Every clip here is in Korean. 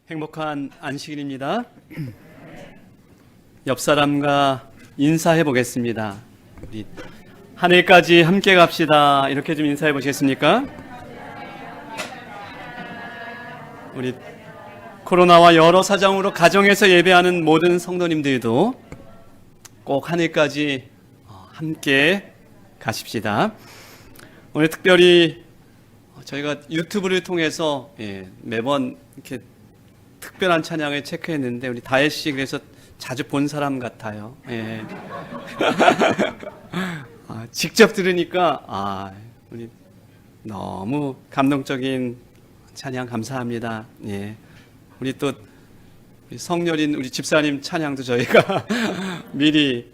행복한 안식일입니다. 옆 사람과 인사해 보겠습니다. 우리 하늘까지 함께 갑시다. 이렇게 좀 인사해 보시겠습니까? 우리 코로나와 여러 사정으로 가정에서 예배하는 모든 성도님들도 꼭 하늘까지 함께 가십시다. 오늘 특별히 저희가 유튜브를 통해서 매번 이렇게 특별한 찬양을 체크했는데 우리 다혜 씨 그래서 자주 본 사람 같아요. 직접 들으니까 우리 너무 감동적인 찬양 감사합니다. 우리 또 성렬인 우리 집사님 찬양도 저희가 미리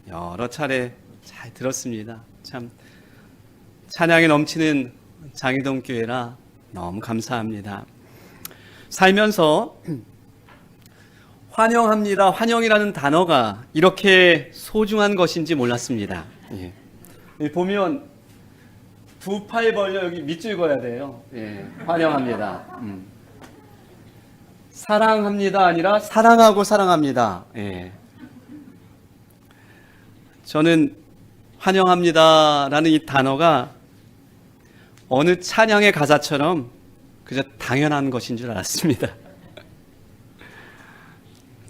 여러 차례 잘 들었습니다. 참 찬양이 넘치는 장희동 교회라 너무 감사합니다. 살면서 환영합니다. 환영이라는 단어가 이렇게 소중한 것인지 몰랐습니다. 보면 두 팔 벌려 여기 밑줄 그어야 돼요. 환영합니다. 사랑합니다 아니라 사랑하고 사랑합니다. 저는 환영합니다라는 이 단어가 어느 찬양의 가사처럼 그저 당연한 것인 줄 알았습니다.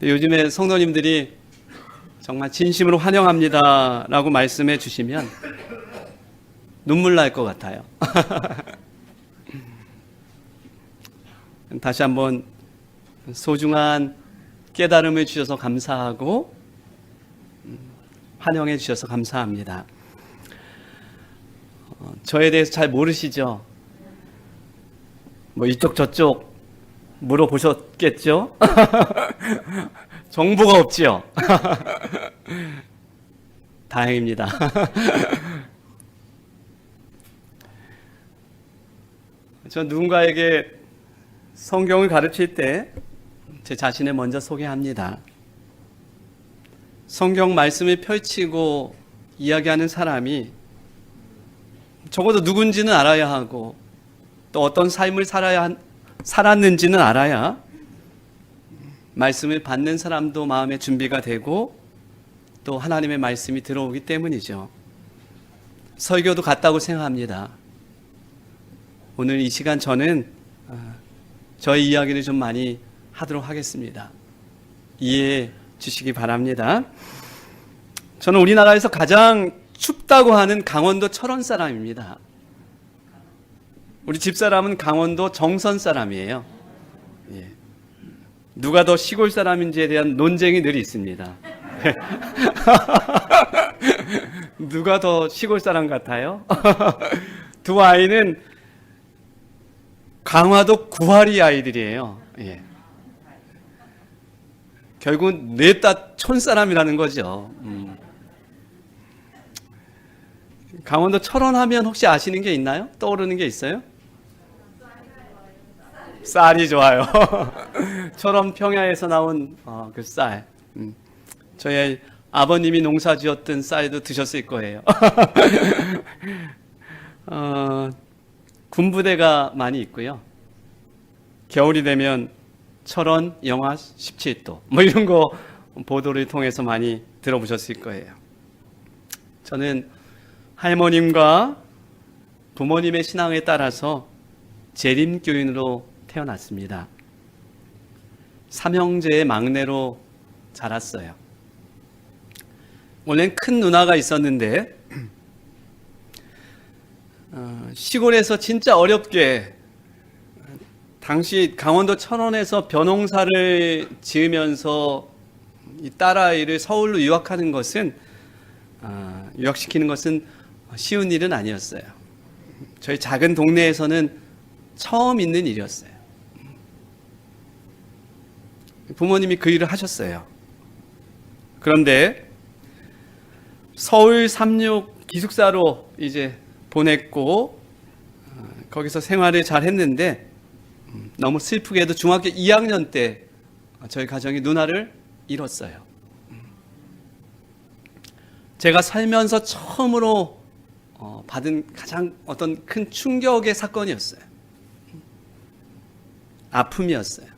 요즘에 성도님들이 정말 진심으로 환영합니다 라고 말씀해 주시면 눈물 날 것 같아요. 다시 한번 소중한 깨달음을 주셔서 감사하고 환영해 주셔서 감사합니다. 저에 대해서 잘 모르시죠? 뭐 이쪽 저쪽 물어보셨겠죠? 정보가 없지요? 다행입니다. 전 누군가에게 성경을 가르칠 때 제 자신을 먼저 소개합니다. 성경 말씀을 펼치고 이야기하는 사람이 적어도 누군지는 알아야 하고 또 어떤 삶을 살았는지는 알아야 말씀을 받는 사람도 마음의 준비가 되고 또 하나님의 말씀이 들어오기 때문이죠. 설교도 같다고 생각합니다. 오늘 이 시간 저는 저의 이야기를 좀 많이 하도록 하겠습니다. 이해해 주시기 바랍니다. 저는 우리나라에서 가장 춥다고 하는 강원도 철원 사람입니다. 우리 집사람은 강원도 정선 사람이에요. 누가 더 시골 사람인지에 대한 논쟁이 늘 있습니다. 누가 더 시골 사람 같아요? 두 아이는 강화도 구하리 아이들이에요. 결국은 넷 다 촌사람이라는 거죠. 강원도 철원하면 혹시 아시는 게 있나요? 떠오르는 게 있어요? 쌀이 좋아요. 철원 평야에서 나온 그 쌀. 저희 아버님이 농사 지었던 쌀도 드셨을 거예요. 군부대가 많이 있고요. 겨울이 되면 철원 영하 17도 뭐 이런 거 보도를 통해서 많이 들어보셨을 거예요. 저는 할머님과 부모님의 신앙에 따라서 재림교인으로 태어났습니다. 삼형제의 막내로 자랐어요. 원래는 큰 누나가 있었는데 시골에서 진짜 어렵게 당시 강원도 철원에서 벼농사를 지으면서 이 딸아이를 서울로 유학시키는 것은 쉬운 일은 아니었어요. 저희 작은 동네에서는 처음 있는 일이었어요. 부모님이 그 일을 하셨어요. 그런데 서울 삼육 기숙사로 이제 보냈고 거기서 생활을 잘 했는데 너무 슬프게도 중학교 2학년 때 저희 가정이 누나를 잃었어요. 제가 살면서 처음으로 받은 가장 어떤 큰 충격의 사건이었어요. 아픔이었어요.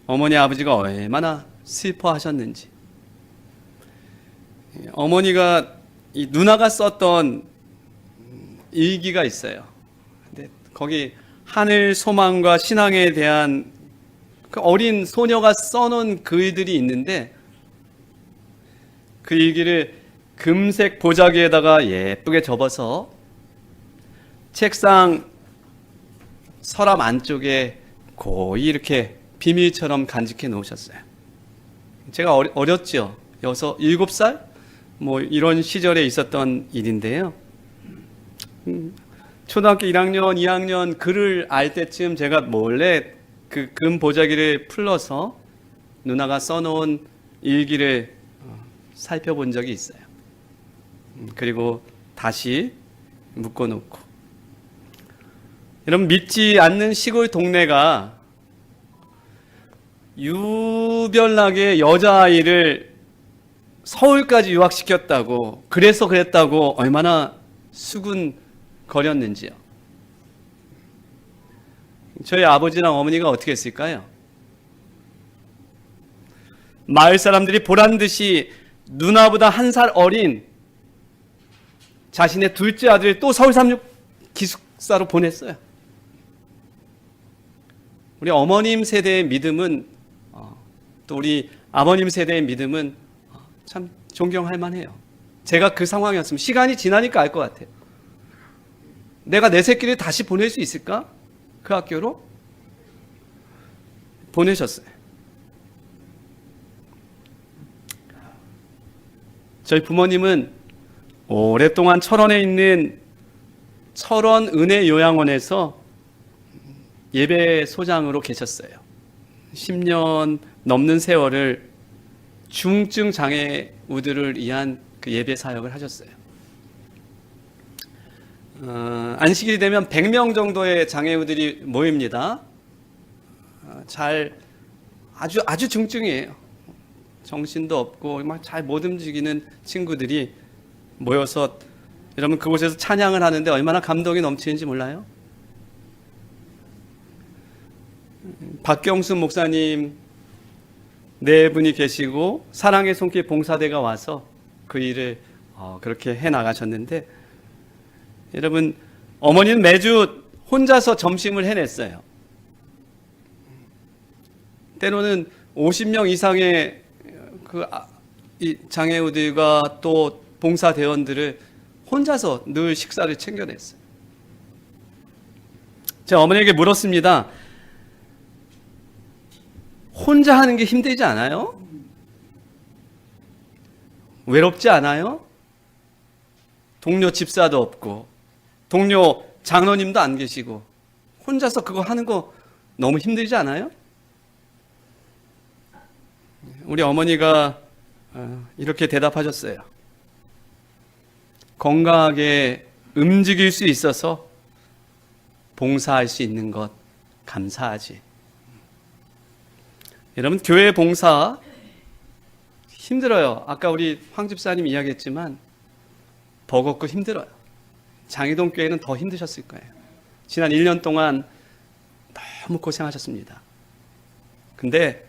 어머니 아버지가 얼마나 슬퍼하셨는지. 어머니가 이 누나가 썼던 일기가 있어요. 근데 거기 하늘 소망과 신앙에 대한 그 어린 소녀가 써놓은 글들이 있는데 그 일기를 금색 보자기에다가 예쁘게 접어서 책상 서랍 안쪽에 고이 이렇게 비밀처럼 간직해 놓으셨어요. 제가 어렸죠. 7살? 뭐 이런 시절에 있었던 일인데요. 초등학교 1학년, 2학년 글을 알 때쯤 제가 몰래 그 금 보자기를 풀러서 누나가 써놓은 일기를 살펴본 적이 있어요. 그리고 다시 묶어놓고. 여러분, 믿지 않는 시골 동네가 유별나게 여자아이를 서울까지 유학시켰다고, 그래서 그랬다고 얼마나 수군거렸는지요. 저희 아버지랑 어머니가 어떻게 했을까요? 마을 사람들이 보란듯이 누나보다 1살 어린 자신의 둘째 아들을 또 서울 삼육 기숙사로 보냈어요. 우리 어머님 세대의 믿음은, 또 우리 아버님 세대의 믿음은 참 존경할 만해요. 제가 그 상황이었으면 시간이 지나니까 알 것 같아요. 내가 내 새끼를 다시 보낼 수 있을까? 그 학교로? 보내셨어요. 저희 부모님은 오랫동안 철원에 있는 철원 은혜요양원에서 예배소장으로 계셨어요. 10년 넘는 세월을 중증 장애우들을 위한 그 예배 사역을 하셨어요. 안식일이 되면 100명 정도의 장애우들이 모입니다. 아주 중증이에요. 정신도 없고 막 잘 못 움직이는 친구들이 모여서, 여러분, 그곳에서 찬양을 하는데 얼마나 감동이 넘치는지 몰라요? 박경수 목사님 4분이 계시고 사랑의 손길 봉사대가 와서 그 일을 그렇게 해 나가셨는데, 여러분, 어머니는 매주 혼자서 점심을 해냈어요. 때로는 50명 이상의 이 장애우들과 또 봉사대원들을 혼자서 늘 식사를 챙겨냈어요. 제가 어머니에게 물었습니다. 혼자 하는 게 힘들지 않아요? 외롭지 않아요? 동료 집사도 없고 동료 장로님도 안 계시고 혼자서 그거 하는 거 너무 힘들지 않아요? 우리 어머니가 이렇게 대답하셨어요. 건강하게 움직일 수 있어서 봉사할 수 있는 것 감사하지. 여러분, 교회 봉사 힘들어요. 아까 우리 황 집사님 이야기했지만 버겁고 힘들어요. 장희동 교회는 더 힘드셨을 거예요. 지난 1년 동안 너무 고생하셨습니다. 근데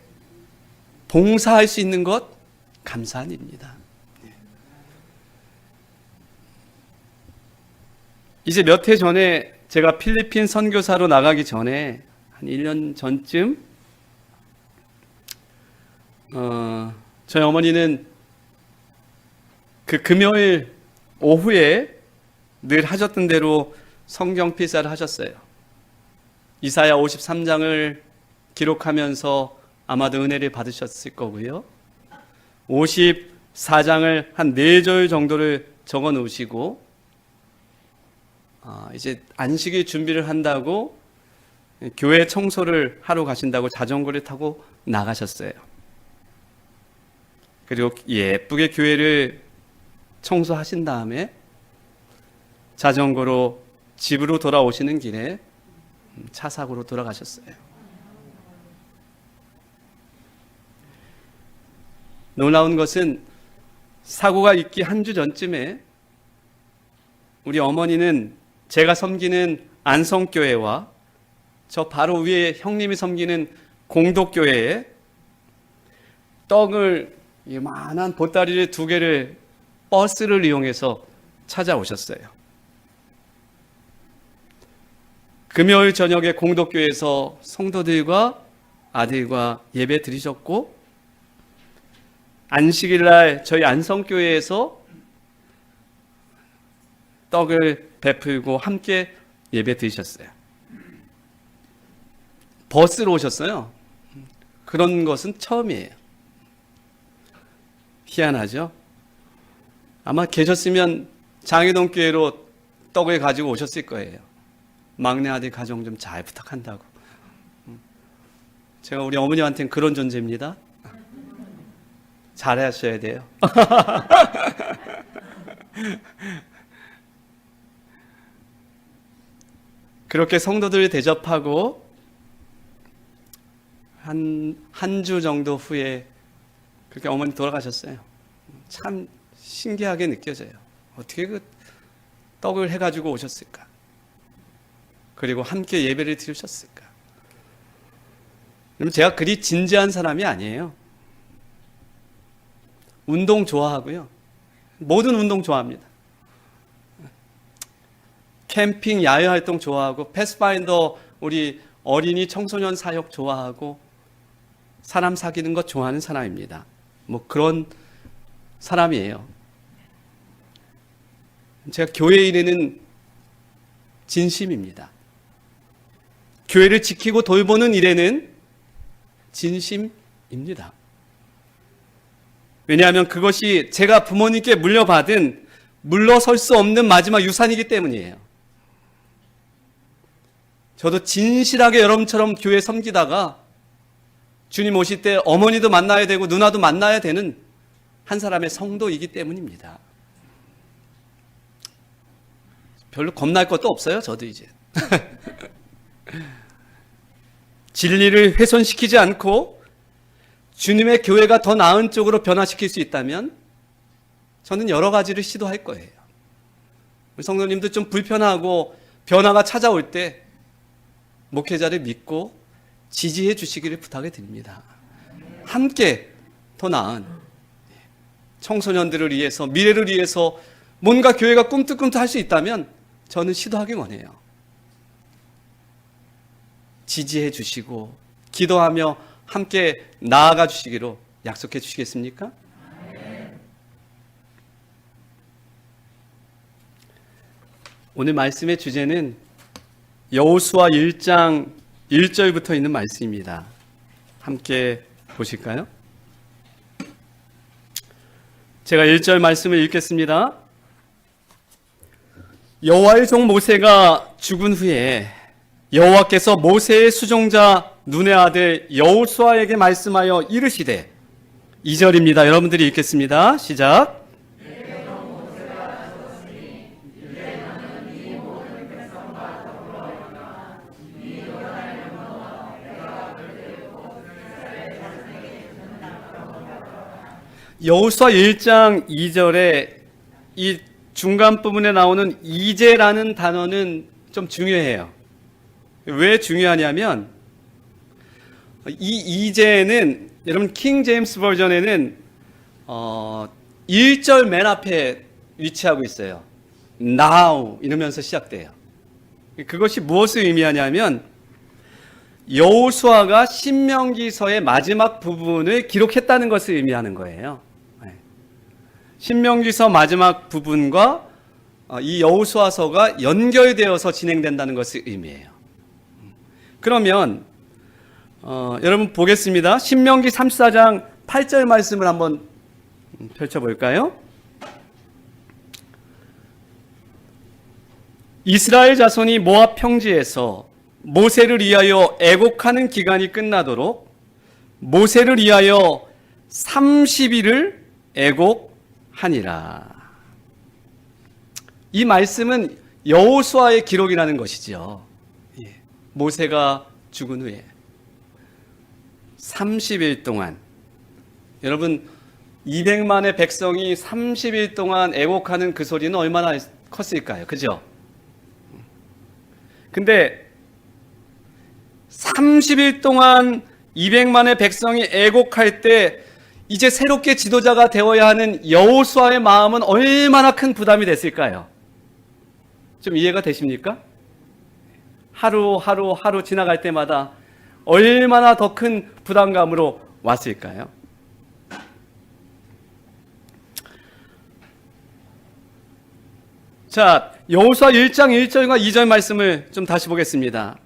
봉사할 수 있는 것 감사한 일입니다. 이제 몇 해 전에 제가 필리핀 선교사로 나가기 전에 한 1년 전쯤 저희 어머니는 그 금요일 오후에 늘 하셨던 대로 성경 필사를 하셨어요. 이사야 53장을 기록하면서 아마도 은혜를 받으셨을 거고요. 54장을 한 4절 정도를 적어 놓으시고 이제 안식일 준비를 한다고 교회 청소를 하러 가신다고 자전거를 타고 나가셨어요. 그리고 예쁘게 교회를 청소하신 다음에 자전거로 집으로 돌아오시는 길에 차 사고로 돌아가셨어요. 놀라운 것은 사고가 있기 한 주 전쯤에 우리 어머니는 제가 섬기는 안성교회와 저 바로 위에 형님이 섬기는 공덕교회에 떡을 이만한 보따리를 2개를 버스를 이용해서 찾아오셨어요. 금요일 저녁에 공덕교회에서 성도들과 아들과 예배 드리셨고, 안식일날 저희 안성교회에서 떡을 베풀고 함께 예배 드리셨어요. 버스로 오셨어요. 그런 것은 처음이에요. 희한하죠? 아마 계셨으면 장애동 교회로 떡을 가지고 오셨을 거예요. 막내 아들 가정 좀 잘 부탁한다고. 제가 우리 어머니한테는 그런 존재입니다. 잘하셔야 돼요. 그렇게 성도들 대접하고 한 주 정도 후에 그렇게 어머니 돌아가셨어요. 참 신기하게 느껴져요. 어떻게 그 떡을 해가지고 오셨을까? 그리고 함께 예배를 드리셨을까? 그럼 제가 그리 진지한 사람이 아니에요. 운동 좋아하고요. 모든 운동 좋아합니다. 캠핑, 야외 활동 좋아하고, 패스파인더 우리 어린이 청소년 사역 좋아하고, 사람 사귀는 것 좋아하는 사람입니다. 뭐 그런 사람이에요. 제가 교회 일에는 진심입니다. 교회를 지키고 돌보는 일에는 진심입니다. 왜냐하면 그것이 제가 부모님께 물려받은 물러설 수 없는 마지막 유산이기 때문이에요. 저도 진실하게 여러분처럼 교회 섬기다가 주님 오실 때 어머니도 만나야 되고 누나도 만나야 되는 한 사람의 성도이기 때문입니다. 별로 겁날 것도 없어요, 저도 이제. 진리를 훼손시키지 않고 주님의 교회가 더 나은 쪽으로 변화시킬 수 있다면 저는 여러 가지를 시도할 거예요. 우리 성도님도 좀 불편하고 변화가 찾아올 때 목회자를 믿고 지지해 주시기를 부탁해 드립니다. 함께 더 나은 청소년들을 위해서, 미래를 위해서 뭔가 교회가 꿈틀꿈틀 할 수 있다면 저는 시도하기 원해요. 지지해 주시고 기도하며 함께 나아가 주시기로 약속해 주시겠습니까? 오늘 말씀의 주제는 여호수아 1장 1절부터 있는 말씀입니다. 함께 보실까요? 제가 1절 말씀을 읽겠습니다. 여호와의 종 모세가 죽은 후에 여호와께서 모세의 수종자 눈의 아들 여호수아에게 말씀하여 이르시되, 2절입니다. 여러분들이 읽겠습니다. 시작. 여호수아 1장 2절에 이 중간 부분에 나오는 이제라는 단어는 좀 중요해요. 왜 중요하냐면 이 이제는 여러분 킹 제임스 버전에는 1절 맨 앞에 위치하고 있어요. Now 이러면서 시작돼요. 그것이 무엇을 의미하냐면 여호수아가 신명기서의 마지막 부분을 기록했다는 것을 의미하는 거예요. 신명기서 마지막 부분과 이 여호수아서가 연결되어서 진행된다는 것을 의미해요. 그러면 여러분 보겠습니다. 신명기 34장 8절 말씀을 한번 펼쳐볼까요? 이스라엘 자손이 모압 평지에서 모세를 위하여 애곡하는 기간이 끝나도록 모세를 위하여 30일을 애곡하니라. 이 말씀은 여호수아의 기록이라는 것이죠. 모세가 죽은 후에 30일 동안, 여러분 200만의 백성이 30일 동안 애곡하는 그 소리는 얼마나 컸을까요? 그죠? 근데 30일 동안 200만의 백성이 애곡할 때 이제 새롭게 지도자가 되어야 하는 여호수아의 마음은 얼마나 큰 부담이 됐을까요? 좀 이해가 되십니까? 하루 지나갈 때마다 얼마나 더 큰 부담감으로 왔을까요? 자, 여호수아 1장 1절과 2절 말씀을 좀 다시 보겠습니다.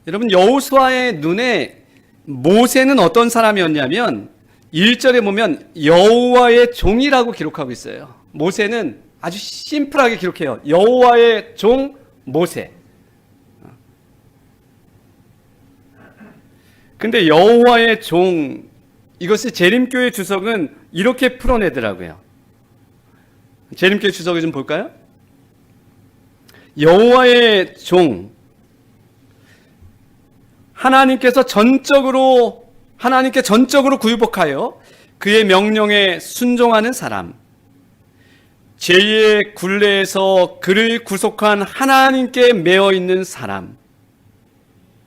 여러분, 여호수아의 눈에 모세는 어떤 사람이었냐면 1절에 보면 여호와의 종이라고 기록하고 있어요. 모세는 아주 심플하게 기록해요. 여호와의 종 모세. 근데 여호와의 종, 이것을 재림교회 주석은 이렇게 풀어내더라고요. 재림교회 주석을 좀 볼까요? 여호와의 종, 하나님께 전적으로 굴복하여 그의 명령에 순종하는 사람, 죄의 굴레에서 그를 구속한 하나님께 매어 있는 사람.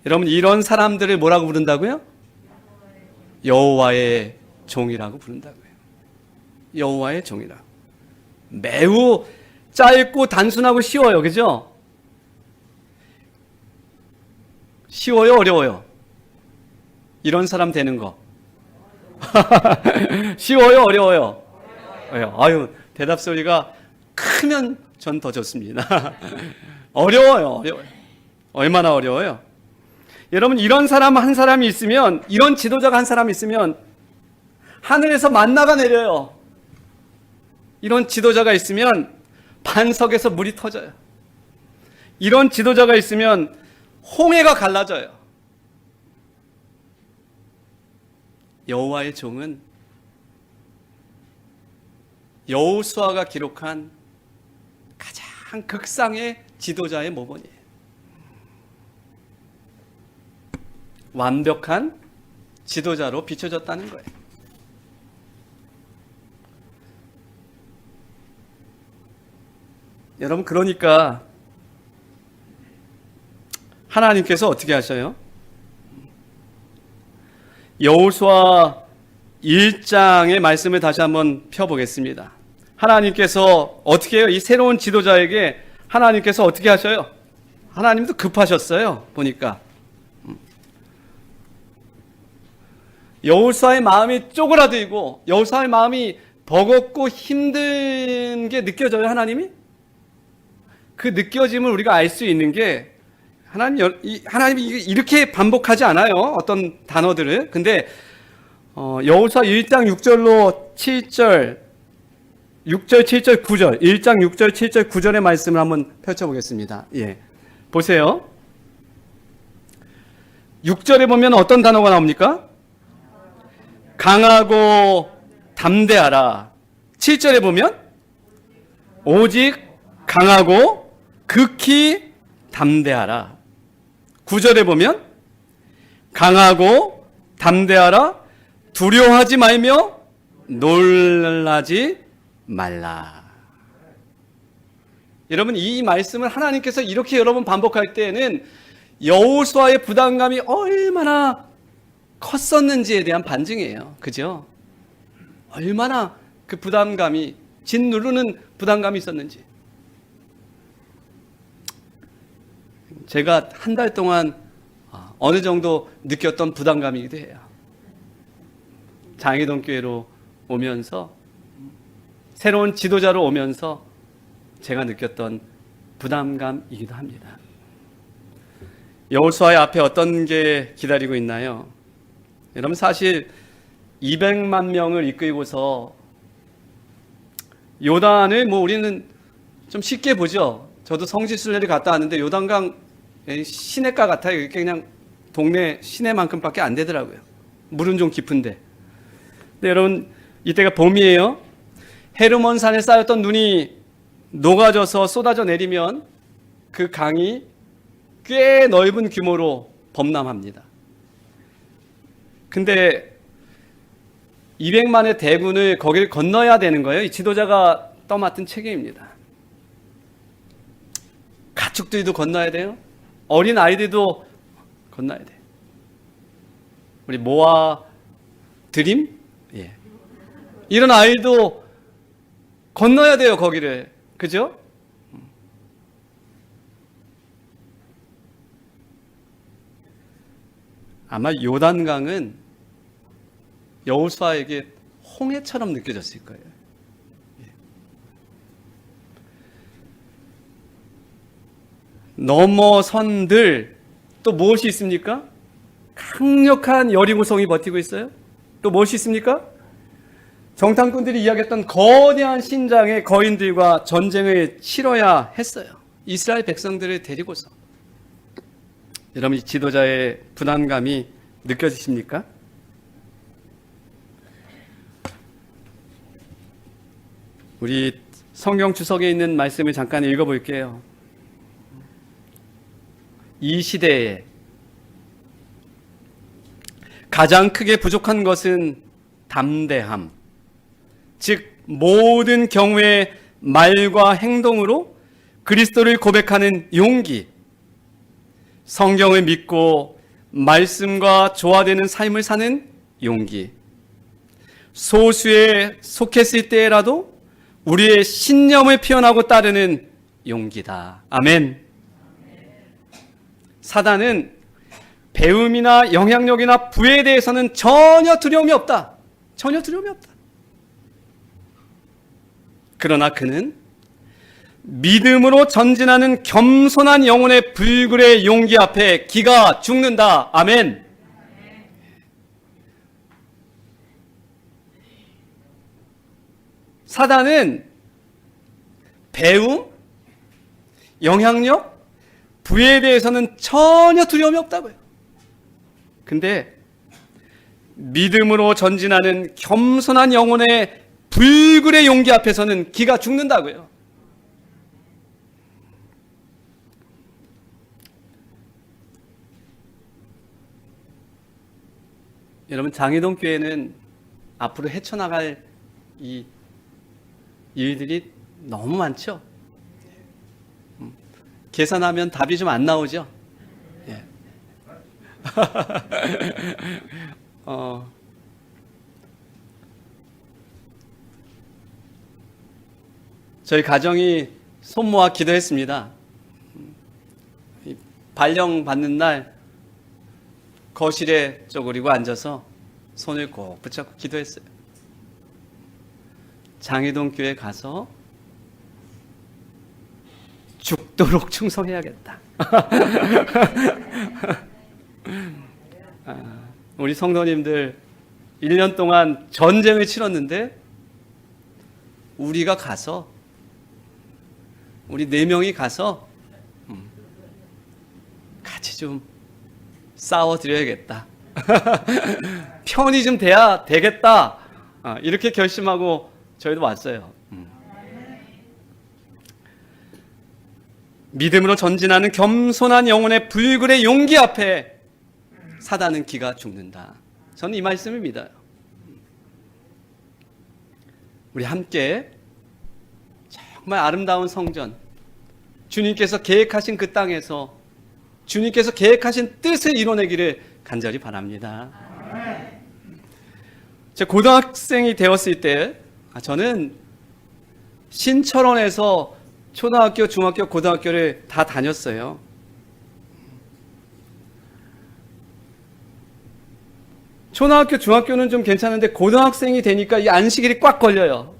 여러분, 이런 사람들을 뭐라고 부른다고요? 여호와의 종이라고 부른다고요. 여호와의 종이라. 매우 짧고 단순하고 쉬워요. 그죠? 쉬워요, 어려워요? 이런 사람 되는 거. 쉬워요, 어려워요? 아유, 대답 소리가 크면 전 더 좋습니다. 어려워요. 얼마나 어려워요? 여러분, 이런 사람 한 사람이 있으면, 이런 지도자가 한 사람이 있으면 하늘에서 만나가 내려요. 이런 지도자가 있으면 반석에서 물이 터져요. 이런 지도자가 있으면 홍해가 갈라져요. 여호와의 종은 여호수아가 기록한 가장 극상의 지도자의 모본이에요. 완벽한 지도자로 비춰졌다는 거예요. 여러분, 그러니까 하나님께서 어떻게 하셔요? 여호수아 1장의 말씀을 다시 한번 펴보겠습니다. 하나님께서 어떻게 해요? 이 새로운 지도자에게 하나님께서 어떻게 하셔요? 하나님도 급하셨어요. 보니까 여호수아의 마음이 쪼그라들고 여호수아의 마음이 버겁고 힘든 게 느껴져요. 하나님이? 그 느껴짐을 우리가 알 수 있는 게 하나님이 이렇게 반복하지 않아요. 어떤 단어들을. 근데 여호수아 1장 6절로 7절, 6절, 7절, 9절, 1장 6절, 7절, 9절의 말씀을 한번 펼쳐보겠습니다. 예, 보세요. 6절에 보면 어떤 단어가 나옵니까? 강하고 담대하라. 7절에 보면 오직 강하고 극히 담대하라. 9절에 보면 강하고 담대하라. 두려워하지 말며 놀라지 말라. 여러분, 이 말씀을 하나님께서 이렇게 여러 번 반복할 때에는 여호수아의 부담감이 얼마나 컸었는지에 대한 반증이에요. 그죠? 얼마나 그 부담감이 짓누르는 부담감이 있었는지. 제가 한 달 동안 어느 정도 느꼈던 부담감이기도 해요. 장애동 교회로 오면서, 새로운 지도자로 오면서 제가 느꼈던 부담감이기도 합니다. 여호수아의 앞에 어떤 게 기다리고 있나요? 여러분, 사실 200만 명을 이끌고서 요단을 우리는 좀 쉽게 보죠. 저도 성지순례를 갔다 왔는데 요단강 시내가 같아요. 이렇게 그냥 동네 시내만큼밖에 안 되더라고요. 물은 좀 깊은데. 근데 여러분, 이때가 봄이에요. 헤르몬 산에 쌓였던 눈이 녹아져서 쏟아져 내리면 그 강이 꽤 넓은 규모로 범람합니다. 근데 200만의 대군을 거기를 건너야 되는 거예요. 이 지도자가 떠맡은 책임입니다. 가축들도 건너야 돼요. 어린 아이들도 건너야 돼요. 우리 모아 드림? 예. 이런 아이도 건너야 돼요, 거기를. 그죠? 아마 요단강은 여호수아에게 홍해처럼 느껴졌을 거예요. 넘어선들 또 무엇이 있습니까? 강력한 여리고성이 버티고 있어요. 또 무엇이 있습니까? 정탐꾼들이 이야기했던 거대한 신장의 거인들과 전쟁을 치러야 했어요. 이스라엘 백성들을 데리고서. 여러분, 이 지도자의 부담감이 느껴지십니까? 우리 성경 주석에 있는 말씀을 잠깐 읽어볼게요. 이 시대에 가장 크게 부족한 것은 담대함, 즉 모든 경우의 말과 행동으로 그리스도를 고백하는 용기, 성경을 믿고 말씀과 조화되는 삶을 사는 용기, 소수에 속했을 때라도 우리의 신념을 표현하고 따르는 용기다. 아멘. 사단은 배움이나 영향력이나 부에 대해서는 전혀 두려움이 없다. 전혀 두려움이 없다. 그러나 그는 믿음으로 전진하는 겸손한 영혼의 불굴의 용기 앞에 기가 죽는다. 아멘. 사단은 배움, 영향력, 부에 대해서는 전혀 두려움이 없다고요. 근데 믿음으로 전진하는 겸손한 영혼의 불굴의 용기 앞에서는 기가 죽는다고요. 여러분, 장희동 교회는 앞으로 헤쳐나갈 이 일들이 너무 많죠. 계산하면 답이 좀 안 나오죠. 예. 저희 가정이 손 모아 기도했습니다. 발령 받는 날 거실에 쪼그리고 앉아서 손을 꼭 붙잡고 기도했어요. 장희동 교회 가서 죽도록 충성해야겠다. 우리 성도님들 1년 동안 전쟁을 치렀는데 우리가 가서 우리 4명이 가서 같이 좀 싸워드려야겠다. 편이 좀 돼야 되겠다. 이렇게 결심하고 저희도 왔어요. 믿음으로 전진하는 겸손한 영혼의 불굴의 용기 앞에 사단은 기가 죽는다. 저는 이 말씀을 믿어요. 우리 함께 정말 아름다운 성전, 주님께서 계획하신 그 땅에서 주님께서 계획하신 뜻을 이뤄내기를 간절히 바랍니다. 제가 고등학생이 되었을 때 저는 신철원에서 초등학교, 중학교, 고등학교를 다 다녔어요. 초등학교, 중학교는 좀 괜찮은데 고등학생이 되니까 이 안식일이 꽉 걸려요.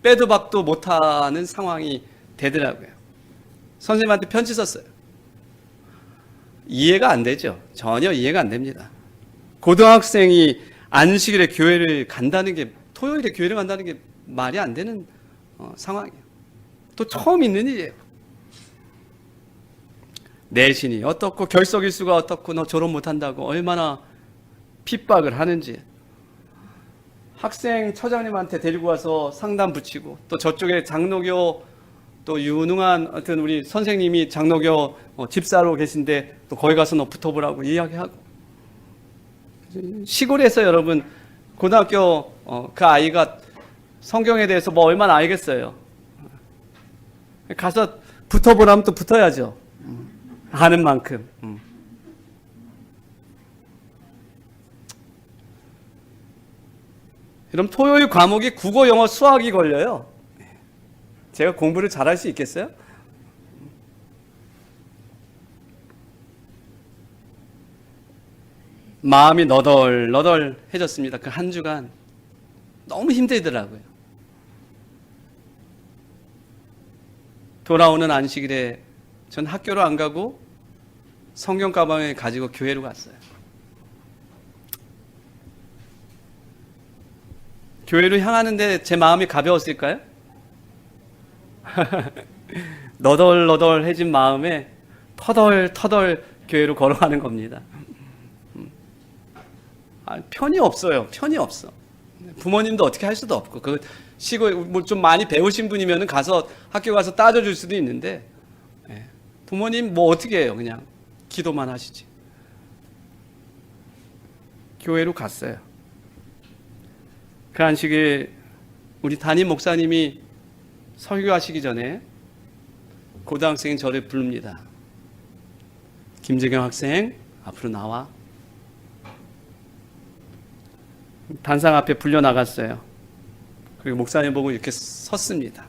빼도 박도 못하는 상황이 되더라고요. 선생님한테 편지 썼어요. 이해가 안 되죠. 전혀 이해가 안 됩니다. 고등학생이 안식일에 교회를 간다는 게, 토요일에 교회를 간다는 게 말이 안 되는 상황이에요. 또 처음 있는 일이에요. 내신이 어떻고 결석일수가 어떻고 너 졸업 못한다고 얼마나 핍박을 하는지. 학생 처장님한테 데리고 와서 상담 붙이고, 또 저쪽에 장로교 또 유능한 하여튼 우리 선생님이 장로교 집사로 계신데 또 거기 가서 너 붙어보라고 이야기하고. 시골에서 여러분 고등학교 그 아이가 성경에 대해서 뭐 얼마나 알겠어요. 가서 붙어보라면 또 붙어야죠. 아는 만큼. 그럼 토요일 과목이 국어, 영어, 수학이 걸려요. 제가 공부를 잘할 수 있겠어요? 마음이 너덜너덜해졌습니다. 그 한 주간 너무 힘들더라고요. 돌아오는 안식일에 전 학교로 안 가고 성경 가방을 가지고 교회로 갔어요. 교회로 향하는데 제 마음이 가벼웠을까요? 너덜너덜해진 마음에 터덜터덜 교회로 걸어가는 겁니다. 편이 없어요. 편이 없어. 부모님도 어떻게 할 수도 없고, 그 시골 뭐 좀 많이 배우신 분이면 가서 학교 가서 따져줄 수도 있는데, 부모님 뭐 어떻게 해요? 그냥 기도만 하시지. 교회로 갔어요. 그 안식일 우리 담임 목사님이 설교하시기 전에 고등학생인 저를 부릅니다. 김재경 학생, 앞으로 나와. 단상 앞에 불려 나갔어요. 그리고 목사님 보고 이렇게 섰습니다.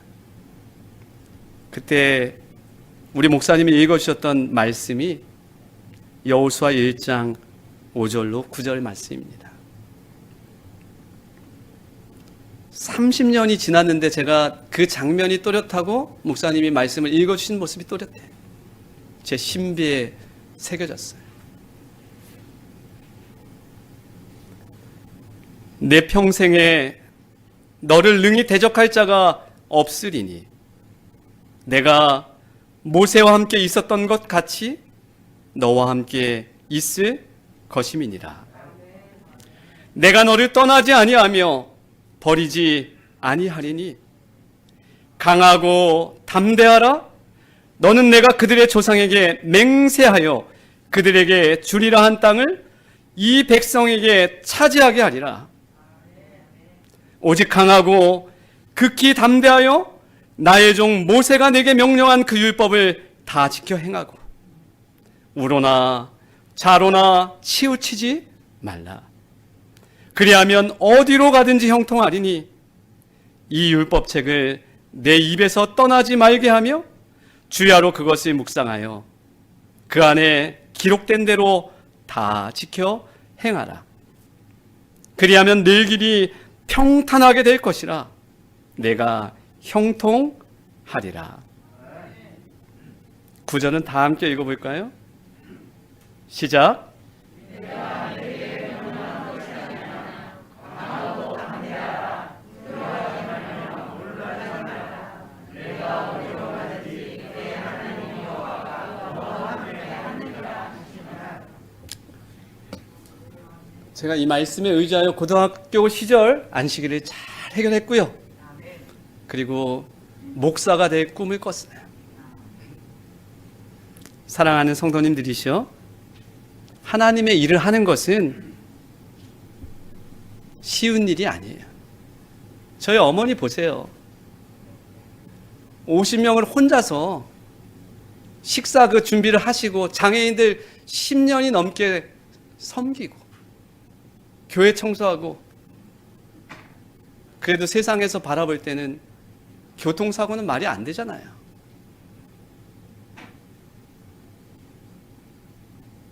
그때 우리 목사님이 읽어주셨던 말씀이 여호수아 1장 5절로 9절 말씀입니다. 30년이 지났는데 제가 그 장면이 또렷하고 목사님이 말씀을 읽어주신 모습이 또렷해요. 제 신비에 새겨졌어요. 내 평생에 너를 능히 대적할 자가 없으리니 내가 모세와 함께 있었던 것 같이 너와 함께 있을 것임이니라. 내가 너를 떠나지 아니하며 버리지 아니하리니 강하고 담대하라. 너는 내가 그들의 조상에게 맹세하여 그들에게 주리라 한 땅을 이 백성에게 차지하게 하리라. 오직 강하고 극히 담대하여 나의 종 모세가 내게 명령한 그 율법을 다 지켜 행하고 우로나 좌로나 치우치지 말라. 그리하면 어디로 가든지 형통하리니 이 율법책을 내 입에서 떠나지 말게 하며 주야로 그것을 묵상하여 그 안에 기록된 대로 다 지켜 행하라. 그리하면 늘 길이 평탄하게 될 것이라. 내가 형통하리라. 구절은 다 함께 읽어볼까요? 시작. 제가 이 말씀에 의지하여 고등학교 시절 안식일을 잘 해결했고요. 그리고 목사가 될 꿈을 꿨어요. 사랑하는 성도님들이시여, 하나님의 일을 하는 것은 쉬운 일이 아니에요. 저희 어머니 보세요. 50명을 혼자서 식사 그 준비를 하시고 장애인들 10년이 넘게 섬기고 교회 청소하고, 그래도 세상에서 바라볼 때는 교통사고는 말이 안 되잖아요.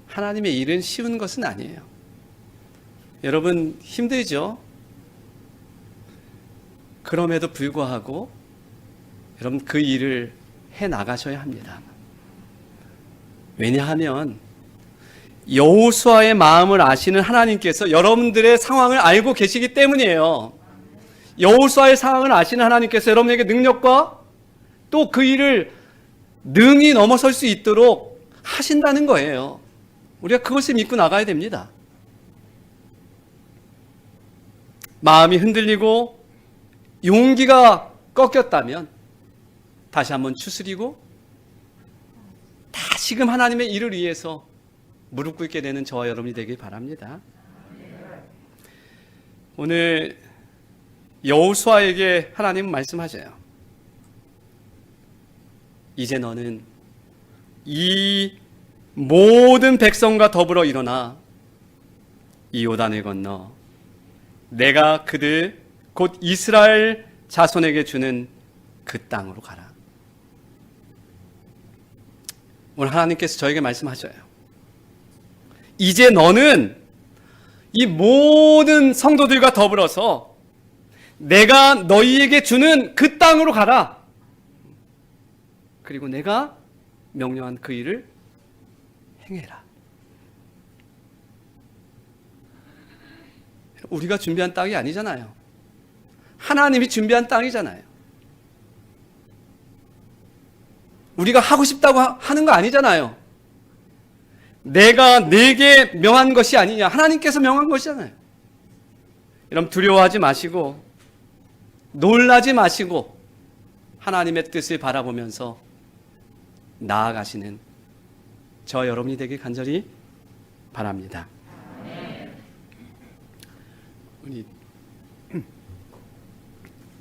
하나님의 일은 쉬운 것은 아니에요. 여러분 힘들죠? 그럼에도 불구하고 여러분 그 일을 해 나가셔야 합니다. 왜냐하면 여호수아의 마음을 아시는 하나님께서 여러분들의 상황을 알고 계시기 때문이에요. 여호수아의 상황을 아시는 하나님께서 여러분에게 능력과 또 그 일을 능히 넘어설 수 있도록 하신다는 거예요. 우리가 그것을 믿고 나가야 됩니다. 마음이 흔들리고 용기가 꺾였다면 다시 한번 추스리고 다시금 하나님의 일을 위해서 무릎 꿇게 되는 저와 여러분이 되길 바랍니다. 오늘 여호수아에게 하나님은 말씀하셔요. 이제 너는 이 모든 백성과 더불어 일어나 이 요단을 건너 내가 그들 곧 이스라엘 자손에게 주는 그 땅으로 가라. 오늘 하나님께서 저에게 말씀하셔요. 이제 너는 이 모든 성도들과 더불어서 내가 너희에게 주는 그 땅으로 가라. 그리고 내가 명령한 그 일을 행해라. 우리가 준비한 땅이 아니잖아요. 하나님이 준비한 땅이잖아요. 우리가 하고 싶다고 하는 거 아니잖아요. 내가 내게 명한 것이 아니냐. 하나님께서 명한 것이잖아요. 여러분 두려워하지 마시고 놀라지 마시고 하나님의 뜻을 바라보면서 나아가시는 저 여러분이 되길 간절히 바랍니다.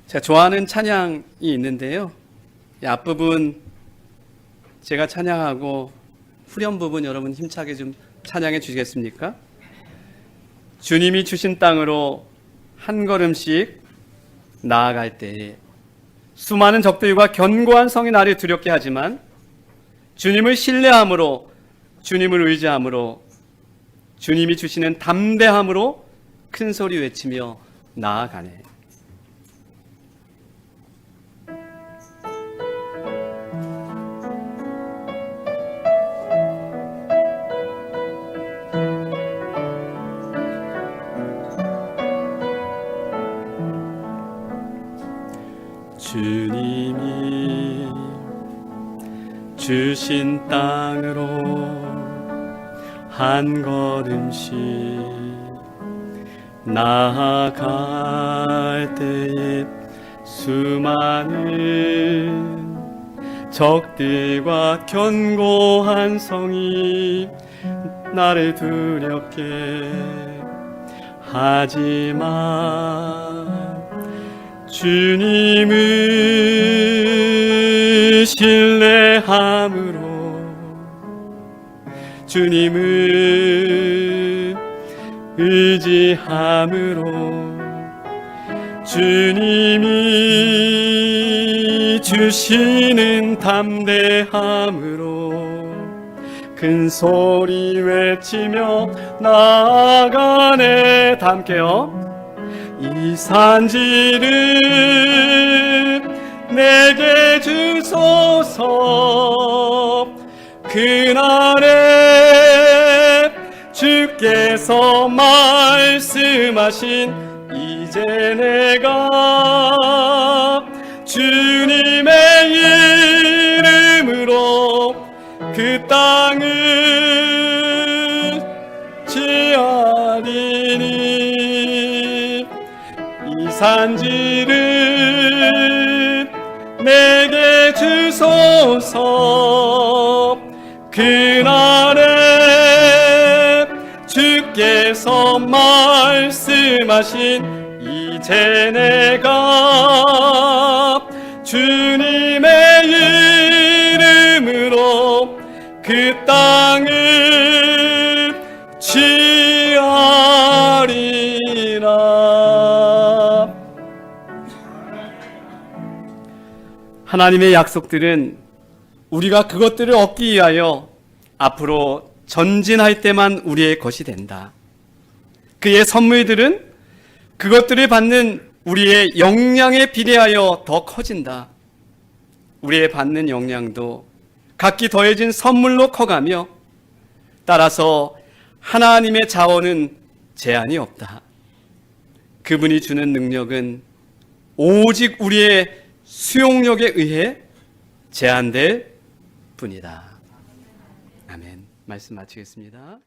제가 좋아하는 찬양이 있는데요. 이 앞부분 제가 찬양하고 후렴 부분 여러분 힘차게 좀 찬양해 주시겠습니까? 주님이 주신 땅으로 한 걸음씩 나아갈 때에 수많은 적들과 견고한 성이 나를 두렵게 하지만 주님을 신뢰함으로, 주님을 의지함으로, 주님이 주시는 담대함으로 큰 소리 외치며 나아가네. 주님이 주신 땅으로 한 걸음씩 나아갈 때에 수많은 적들과 견고한 성이 나를 두렵게 하지만 주님을 신뢰함으로, 주님을 의지함으로, 주님이 주시는 담대함으로 큰 소리 외치며 나아가네. 다 함께요. 이 산지를 내게 주소서. 그날에 주께서 말씀하신 이제 내가 주님의 이름으로 그 땅을 취하리니 이 산지를 내게 주소서. 그날에 주께서 말씀하신 이제 내가 주님의 이름으로 그 땅을 취하리라. 하나님의 약속들은 우리가 그것들을 얻기 위하여 앞으로 전진할 때만 우리의 것이 된다. 그의 선물들은 그것들을 받는 우리의 역량에 비례하여 더 커진다. 우리의 받는 역량도 각기 더해진 선물로 커가며 따라서 하나님의 자원은 제한이 없다. 그분이 주는 능력은 오직 우리의 수용력에 의해 제한될 뿐이다. 아멘. 말씀 마치겠습니다.